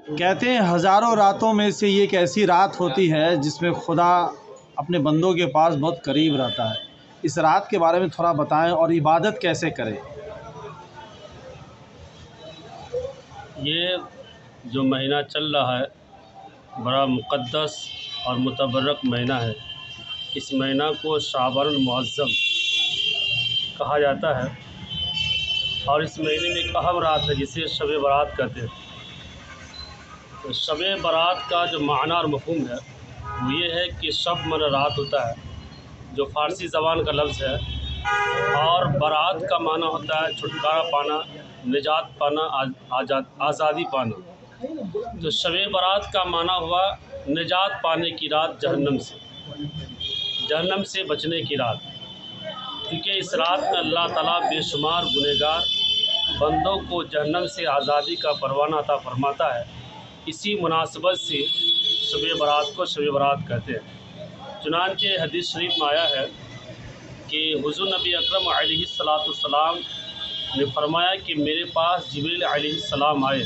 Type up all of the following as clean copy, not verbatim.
کہتے ہیں ہزاروں راتوں میں سے یہ ایک ایسی رات ہوتی ہے جس میں خدا اپنے بندوں کے پاس بہت قریب رہتا ہے۔ اس رات کے بارے میں تھوڑا بتائیں اور عبادت کیسے کریں۔ یہ جو مہینہ چل رہا ہے بڑا مقدس اور متبرک مہینہ ہے۔ اس مہینہ کو شعبان المعظم کہا جاتا ہے، اور اس مہینے میں ایک اہم رات ہے جسے شب برات کہتے ہیں۔ تو شب برات کا جو معنی اور مفہوم ہے وہ یہ ہے کہ شب من رات ہوتا ہے، جو فارسی زبان کا لفظ ہے، اور برات کا معنی ہوتا ہے چھٹکارا پانا، نجات پانا، آزادی پانا۔ تو شب برات کا معنی ہوا نجات پانے کی رات، جہنم سے بچنے کی رات، کیونکہ اس رات میں اللہ تعالیٰ بے شمار گنہگار بندوں کو جہنم سے آزادی کا پروانہ عطا فرماتا ہے۔ اسی مناسبت سے شب برات کو شب برات کہتے ہیں۔ چنانچہ حدیث شریف میں آیا ہے کہ حضور نبی اکرم علیہ السلام نے فرمایا کہ میرے پاس جبریل علیہ السلام آئے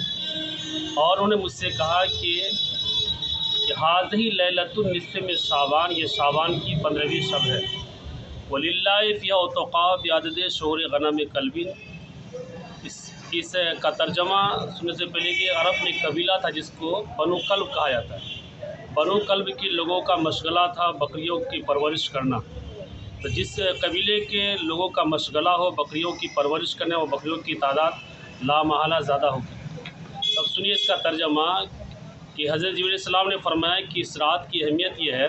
اور انہوں نے مجھ سے کہا کہ ہذہ لیلۃ النصف من شعبان، یہ شعبان کی 15ویں شب ہے، وللہ فیہا عتقاء بعدد شہور غنم کلب۔ اس کا ترجمہ سننے سے پہلے کہ عرب میں ایک قبیلہ تھا جس کو بنو کلب کہا جاتا ہے۔ بنو کلب کے لوگوں کا مشغلہ تھا بکریوں کی پرورش کرنا۔ تو جس قبیلے کے لوگوں کا مشغلہ ہو بکریوں کی پرورش کرنے، اور بکریوں کی تعداد لامحالہ زیادہ ہوگی۔ اب سنیے اس کا ترجمہ کہ حضرت جبریل علیہ السلام نے فرمایا کہ اس رات کی اہمیت یہ ہے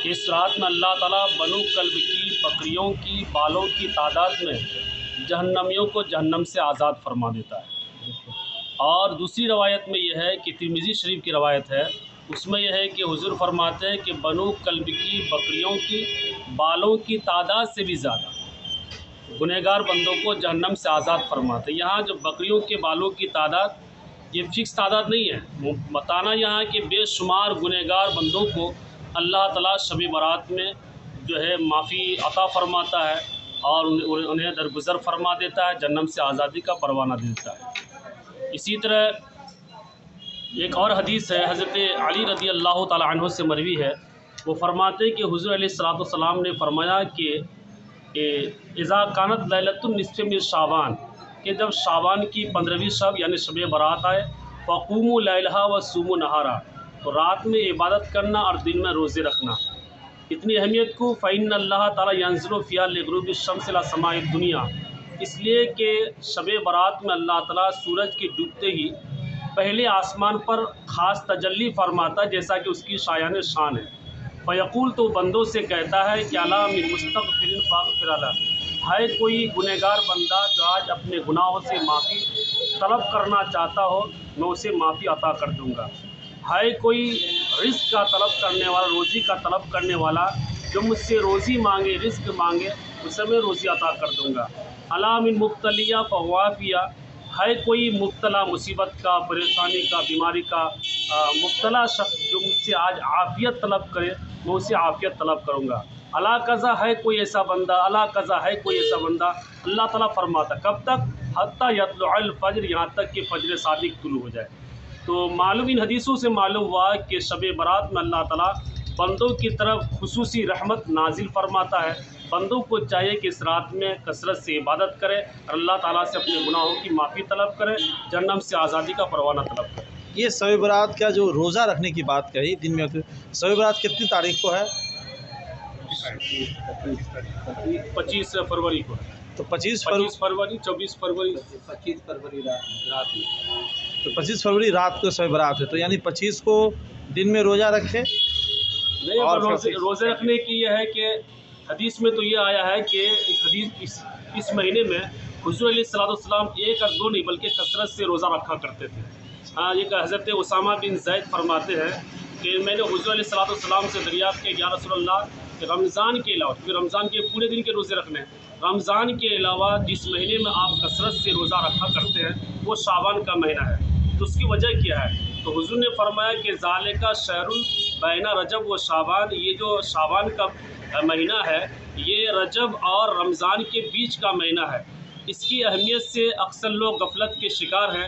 کہ اس رات میں اللہ تعالیٰ بنو کلب کی بکریوں کی بالوں کی تعداد میں جہنمیوں کو جہنم سے آزاد فرما دیتا ہے۔ اور دوسری روایت میں یہ ہے کہ ترمذی شریف کی روایت ہے، اس میں یہ ہے کہ حضور فرماتے ہیں کہ بنو کلب کی بکریوں کی بالوں کی تعداد سے بھی زیادہ گنہگار بندوں کو جہنم سے آزاد فرماتے ہیں۔ یہاں جو بکریوں کے بالوں کی تعداد یہ فکس تعداد نہیں ہے، بتانا یہاں کہ بے شمار گنہگار بندوں کو اللہ تعالیٰ شب برات میں جو ہے معافی عطا فرماتا ہے اور انہیں درگزر فرما دیتا ہے، جہنم سے آزادی کا پروانہ دیتا ہے۔ اسی طرح ایک اور حدیث ہے، حضرت علی رضی اللہ تعالیٰ عنہ سے مروی ہے، وہ فرماتے ہیں کہ حضور علیہ السلام نے فرمایا کہ اذا کانت لیلۃ النصف من شعبان، کہ جب شعبان کی 15ویں شب یعنی شب برات آئے، فقوموا لیلہا وصوموا نہارا، تو رات میں عبادت کرنا اور دن میں روزے رکھنا۔ اتنی اہمیت کو فإن اللہ تعالیٰ ينزل فيها لغروب الشمس إلى سماء الدنيا، اس لیے کہ شب برات میں اللہ تعالیٰ سورج کے ڈوبتے ہی پہلے آسمان پر خاص تجلی فرماتا ہے جیسا کہ اس کی شایان شان ہے۔ فیقول، تو بندوں سے کہتا ہے کہ الا من مستغفر فاغفر له، ہے کوئی گنہگار بندہ جو آج اپنے گناہوں سے معافی طلب کرنا چاہتا ہو، میں اسے معافی عطا کر دوں گا۔ ہے کوئی رزق کا طلب کرنے والا، روزی کا طلب کرنے والا جو مجھ سے روزی مانگے، رزق مانگے، اسے میں روزی عطا کر دوں گا۔ الا من مبتلیہ فوافیہ، ہے کوئی مبتلا مصیبت کا، پریشانی کا، بیماری کا مبتلا شخص جو مجھ سے آج عافیت طلب کرے، میں اسے عافیت طلب کروں گا۔ اللہ قضا، ہے کوئی ایسا بندہ، اللہ قضا، ہے کوئی ایسا بندہ، اللہ تعالیٰ فرماتا کب تک، حتی یطلع الفجر، یہاں تک کہ فجر صادق طلوع ہو جائے۔ تو معلوم ان حدیثوں سے معلوم ہوا کہ شب برات میں اللہ تعالیٰ بندوں کی طرف خصوصی رحمت نازل فرماتا ہے۔ بندوں کو چاہیے کہ اس رات میں کثرت سے عبادت کرے اور اللہ تعالیٰ سے اپنے گناہوں کی معافی طلب کرے، جہنم سے آزادی کا پروانہ طلب کرے۔ یہ شب برات کا جو روزہ رکھنے کی بات کہی دن میں، شب برات کتنی تاریخ کو ہے؟ 25 فروری کو، تو 25 فروری 24 فروری 25 فروری رات میں، تو 25 فروری رات کو شب برات ہے، تو یعنی 25 کو دن میں روزہ رکھے۔ نہیں، اور روزے رکھنے کی یہ ہے کہ حدیث میں تو یہ آیا ہے کہ اس مہینے میں حضور علیہ السلام ایک اور دو نہیں بلکہ کثرت سے روزہ رکھا کرتے تھے۔ ہاں، یہ حضرت اسامہ بن زید فرماتے ہیں کہ میں نے حضور علیہ السلام سے دریافت کیا، یا رسول اللہ، کہ رمضان کے علاوہ، کیونکہ رمضان کے پورے دن کے روزے رکھنے ہیں، رمضان کے علاوہ جس مہینے میں آپ کثرت سے روزہ رکھا کرتے ہیں وہ شعبان کا مہینہ ہے، تو اس کی وجہ کیا ہے؟ تو حضور نے فرمایا کہ ذالک شہر بین رجب و شعبان، یہ جو شعبان کا مہینہ ہے یہ رجب اور رمضان کے بیچ کا مہینہ ہے۔ اس کی اہمیت سے اکثر لوگ غفلت کے شکار ہیں،